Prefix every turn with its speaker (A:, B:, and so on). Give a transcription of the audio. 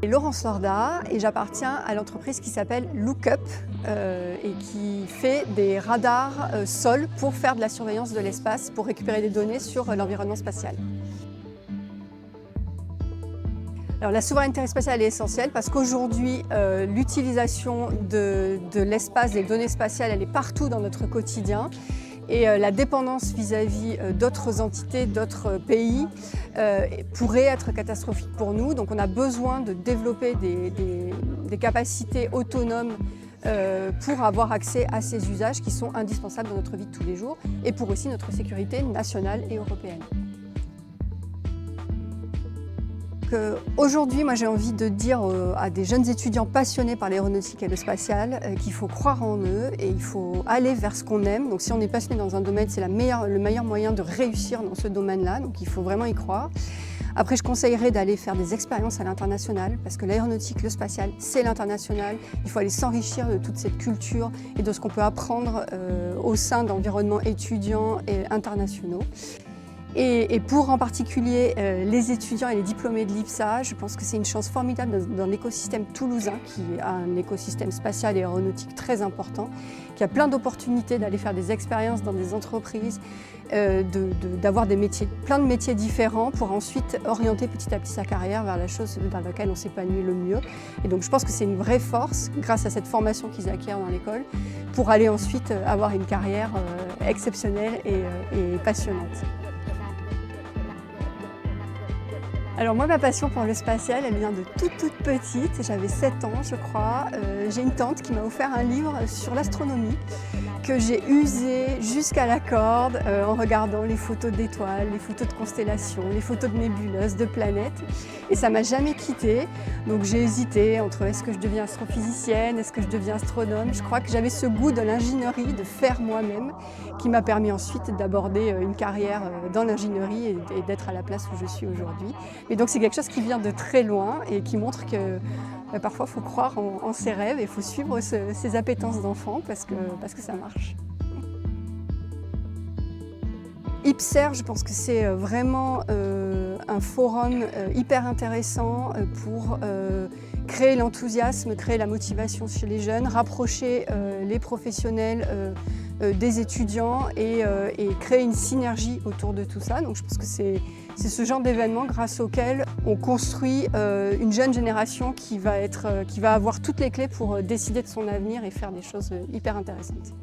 A: Laurence Lorda et j'appartiens à l'entreprise qui s'appelle Lookup et qui fait des radars sol pour faire de la surveillance de l'espace, pour récupérer des données sur l'environnement spatial. Alors, la souveraineté spatiale est essentielle parce qu'aujourd'hui, l'utilisation de l'espace, des données spatiales, elle est partout dans notre quotidien. Et la dépendance vis-à-vis d'autres entités, d'autres pays pourrait être catastrophique pour nous. Donc on a besoin de développer des capacités autonomes pour avoir accès à ces usages qui sont indispensables dans notre vie de tous les jours et pour aussi notre sécurité nationale et européenne. Aujourd'hui, moi j'ai envie de dire à des jeunes étudiants passionnés par l'aéronautique et le spatial qu'il faut croire en eux et il faut aller vers ce qu'on aime. Donc si on est passionné dans un domaine, c'est le meilleur moyen de réussir dans ce domaine-là, donc il faut vraiment y croire. Après, je conseillerais d'aller faire des expériences à l'international parce que l'aéronautique, le spatial, c'est l'international. Il faut aller s'enrichir de toute cette culture et de ce qu'on peut apprendre au sein d'environnements étudiants et internationaux. Et pour en particulier les étudiants et les diplômés de l'IPSA, je pense que c'est une chance formidable dans l'écosystème toulousain qui a un écosystème spatial et aéronautique très important, qui a plein d'opportunités d'aller faire des expériences dans des entreprises, d'avoir plein de métiers différents pour ensuite orienter petit à petit sa carrière vers la chose dans laquelle on s'épanouit le mieux. Et donc je pense que c'est une vraie force grâce à cette formation qu'ils acquièrent dans l'école pour aller ensuite avoir une carrière exceptionnelle et passionnante. Alors moi, ma passion pour le spatial, elle vient de toute petite. J'avais 7 ans, je crois. J'ai une tante qui m'a offert un livre sur l'astronomie que j'ai usé jusqu'à la corde en regardant les photos d'étoiles, les photos de constellations, les photos de nébuleuses, de planètes. Et ça m'a jamais quittée. Donc j'ai hésité entre est-ce que je deviens astrophysicienne, est-ce que je deviens astronome. Je crois que j'avais ce goût de l'ingénierie, de faire moi-même, qui m'a permis ensuite d'aborder une carrière dans l'ingénierie et d'être à la place où je suis aujourd'hui. Et donc c'est quelque chose qui vient de très loin et qui montre que parfois il faut croire en ses rêves et il faut suivre ses appétences d'enfant parce que ça marche. IPSER, je pense que c'est vraiment un forum hyper intéressant pour créer l'enthousiasme, créer la motivation chez les jeunes, rapprocher les professionnels des étudiants et créer une synergie autour de tout ça. Donc je pense que c'est ce genre d'événement grâce auquel on construit une jeune génération qui va avoir toutes les clés pour décider de son avenir et faire des choses hyper intéressantes.